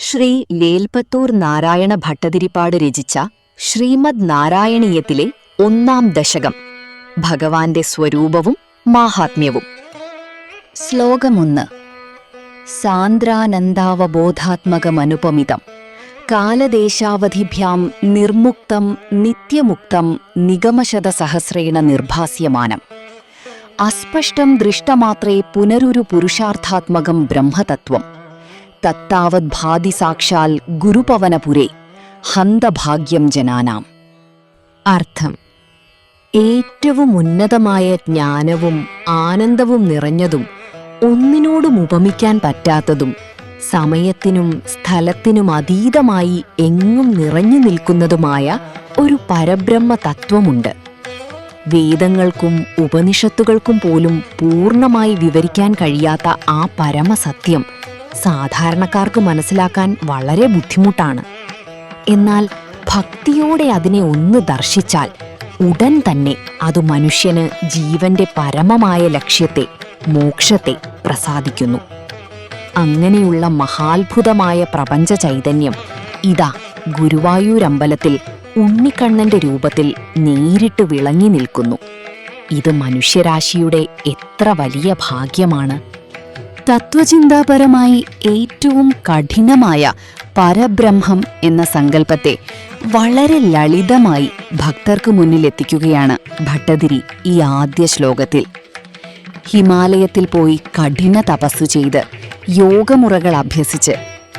ശ്രീ ലേൽപത്തൂർ നാരായണ ഭട്ടതിരിപ്പാട് രചിച്ച ശ്രീമദ് നാരായണീയത്തിലെ 1-ാം ദശകം ഭഗവാന്റെ സ്വരൂപവും മാഹാത്മ്യവും. ശ്ലോകം 1. സാന്ദ്രാനന്ദാവബോധാത്മകമനുപമിതം കാലദേശാവധിഭ്യാം നിർമുക്തം നിത്യമുക്തം നിഗമശതസഹസ്രേണ നിർഭാസ്യമാനം അസ്പഷ്ടം ദൃഷ്ടമാത്രേ പുനരുരു പുരുഷാർത്ഥാത്മകം ബ്രഹ്മതത്വം തത്താവത് ഭാതി സാക്ഷാൽ ഗുരുപവനപുരേ ഹന്തഭാഗ്യം ജനാനാം. അർത്ഥം: ഏറ്റവും ഉന്നതമായ ജ്ഞാനവും ആനന്ദവും നിറഞ്ഞതും ഒന്നിനോടും ഉപമിക്കാൻ പറ്റാത്തതും സമയത്തിനും സ്ഥലത്തിനും അതീതമായി എങ്ങും നിറഞ്ഞു നിൽക്കുന്നതുമായ ഒരു പരബ്രഹ്മ തത്വമുണ്ട്. വേദങ്ങൾക്കും ഉപനിഷത്തുകൾക്കും പോലും പൂർണ്ണമായി വിവരിക്കാൻ കഴിയാത്ത ആ പരമസത്യം സാധാരണക്കാർക്ക് മനസ്സിലാക്കാൻ വളരെ ബുദ്ധിമുട്ടാണ്. എന്നാൽ ഭക്തിയോടെ അതിനെ ഒന്ന് ദർശിച്ചാൽ ഉടൻ തന്നെ അത് മനുഷ്യന് ജീവന്റെ പരമമായ ലക്ഷ്യത്തെ, മോക്ഷത്തെ പ്രസാദിക്കുന്നു. അങ്ങനെയുള്ള മഹാത്ഭുതമായ പ്രപഞ്ച ചൈതന്യം ഇതാ ഗുരുവായൂരമ്പലത്തിൽ ഉണ്ണിക്കണ്ണന്റെ രൂപത്തിൽ നേരിട്ട് വിളങ്ങി നിൽക്കുന്നു. ഇത് മനുഷ്യരാശിയുടെ എത്ര വലിയ ഭാഗ്യമാണ്! തത്വചിന്താപരമായി ഏറ്റവും കഠിനമായ പരബ്രഹ്മം എന്ന സങ്കല്പത്തെ വളരെ ലളിതമായി ഭക്തർക്ക് മുന്നിലെത്തിക്കുകയാണ് ഭട്ടതിരി ഈ ആദ്യ ശ്ലോകത്തിൽ. ഹിമാലയത്തിൽ പോയി കഠിന തപസ്സു ചെയ്ത് യോഗമുറകൾ അഭ്യസിച്ച്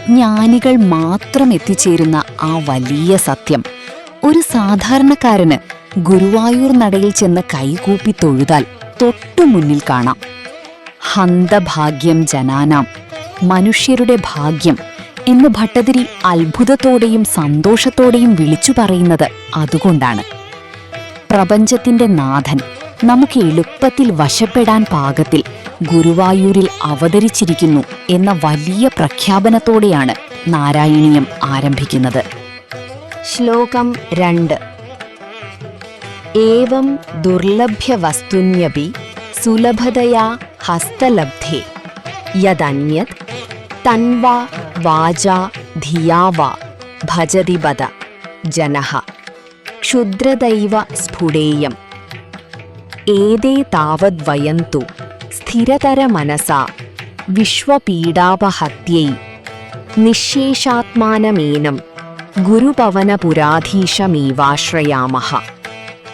ജ്ഞാനികൾ മാത്രം എത്തിച്ചേരുന്ന ആ വലിയ സത്യം ഒരു സാധാരണക്കാരന് ഗുരുവായൂർ നടയിൽ ചെന്ന് കൈകൂപ്പി തൊഴുതാൽ തൊട്ടുമുന്നിൽ കാണാം. ഹന്തഭാഗ്യം ജനാനാം, മനുഷ്യരുടെ ഭാഗ്യം എന്ന് ഭട്ടതിരി അത്ഭുതത്തോടെയും സന്തോഷത്തോടെയും വിളിച്ചു പറയുന്നത് അതുകൊണ്ടാണ്. പ്രപഞ്ചത്തിന്റെ നാഥൻ നമുക്ക് എളുപ്പത്തിൽ വശപ്പെടാൻ പാകത്തിൽ ഗുരുവായൂരിൽ അവതരിച്ചിരിക്കുന്നു എന്ന വലിയ പ്രഖ്യാപനത്തോടെയാണ് നാരായണീയം ആരംഭിക്കുന്നത്. ശ്ലോകം 2. ഏവം ദുർലഭ്യവസ്തുന്യപി സുലഭതയാ ഹസ്തലബ്ധേ യദന്യത് തൻവാ വാചാ ധിയാ വാ ഭജതി ബദ ജനഃ ക്ഷുദ്രദൈവ സ്ഫുടേയം ഏതേ താവദ്വയന്തു സ്ഥിരതരമനസാ വിശ്വപീഡാപഹത്यै നിശേഷാത്മാനമേനം ഗുരുപവനപുരാധീശമീവാശ്രയാമഃ.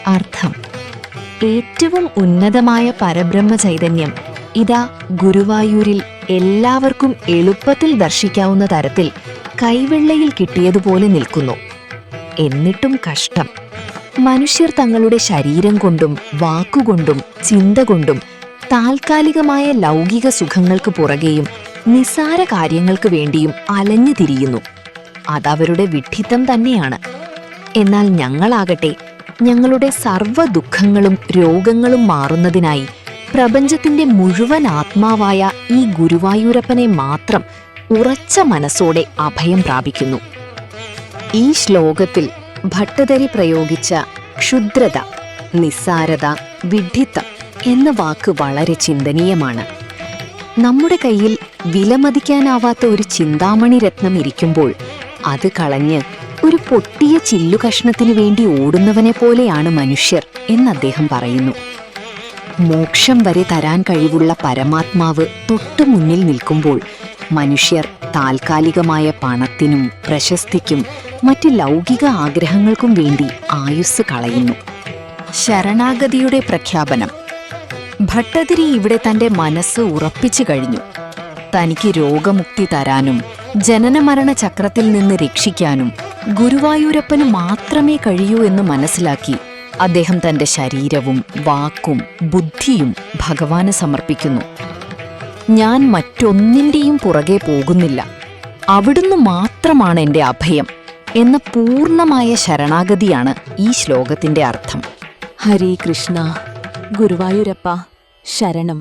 അർത്ഥം: ഏറ്റവും ഉന്നതമായ പരബ്രഹ്മ ചൈതന്യം ഇതാ ഗുരുവായൂരിൽ എല്ലാവർക്കും എളുപ്പത്തിൽ ദർശിക്കാവുന്ന തരത്തിൽ കൈവെള്ളയിൽ കിട്ടിയതുപോലെ നിൽക്കുന്നു. എന്നിട്ടും കഷ്ടം, മനുഷ്യർ തങ്ങളുടെ ശരീരം കൊണ്ടും വാക്കുകൊണ്ടും ചിന്ത കൊണ്ടും താൽക്കാലികമായ ലൗകിക സുഖങ്ങൾക്ക് പുറകെയും നിസ്സാര കാര്യങ്ങൾക്ക് വേണ്ടിയും അലഞ്ഞു തിരിയുന്നു. അതവരുടെ വിഡ്ഢിത്തം തന്നെയാണ്. എന്നാൽ ഞങ്ങളാകട്ടെ ഞങ്ങളുടെ സർവ്വ ദുഃഖങ്ങളും രോഗങ്ങളും മാറുന്നതിനായി പ്രപഞ്ചത്തിന്റെ മുഴുവൻ ആത്മാവായ ഈ ഗുരുവായൂരപ്പനെ മാത്രം ഉറച്ച മനസ്സോടെ അഭയം പ്രാപിക്കുന്നു. ഈ ശ്ലോകത്തിൽ ഭട്ടതിരി പ്രയോഗിച്ച ക്ഷുദ്രത, നിസ്സാരത, വിഡ്ഢിത്തം എന്ന വാക്ക് വളരെ ചിന്തനീയമാണ്. നമ്മുടെ കയ്യിൽ വിലമതിക്കാനാവാത്ത ഒരു ചിന്താമണി രത്നം ഇരിക്കുമ്പോൾ അത് കളഞ്ഞ് ഒരു പൊട്ടിയ ചില്ലുകഷ്ണത്തിനു വേണ്ടി ഓടുന്നവനെ പോലെയാണ് മനുഷ്യർ എന്ന് അദ്ദേഹം പറയുന്നു. മോക്ഷം വരെ തരാൻ കഴിവുള്ള പരമാത്മാവ് തൊട്ടു മുന്നിൽ നിൽക്കുമ്പോൾ മനുഷ്യർ താൽക്കാലികമായ പണത്തിനും പ്രശസ്തിക്കും മറ്റ് ലൗകിക ആഗ്രഹങ്ങൾക്കും വേണ്ടി ആയുസ് കളയുന്നു. ശരണാഗതിയുടെ പ്രഖ്യാപനം. ഭട്ടതിരി ഇവിടെ തന്റെ മനസ്സ് ഉറപ്പിച്ചു കഴിഞ്ഞു. തനിക്ക് രോഗമുക്തി തരാനും ജനനമരണ ചക്രത്തിൽ നിന്ന് രക്ഷിക്കാനും ഗുരുവായൂരപ്പന് മാത്രമേ കഴിയൂ എന്ന് മനസ്സിലാക്കി അദ്ദേഹം തന്റെ ശരീരവും വാക്കും ബുദ്ധിയും ഭഗവാന് സമർപ്പിക്കുന്നു. ഞാൻ മറ്റൊന്നിൻ്റെയും പുറകെ പോകുന്നില്ല, അവിടുന്ന് മാത്രമാണ് എൻ്റെ അഭയം എന്ന പൂർണ്ണമായ ശരണാഗതിയാണ് ഈ ശ്ലോകത്തിന്റെ അർത്ഥം. ഹരേ കൃഷ്ണ. ഗുരുവായൂരപ്പ ശരണം.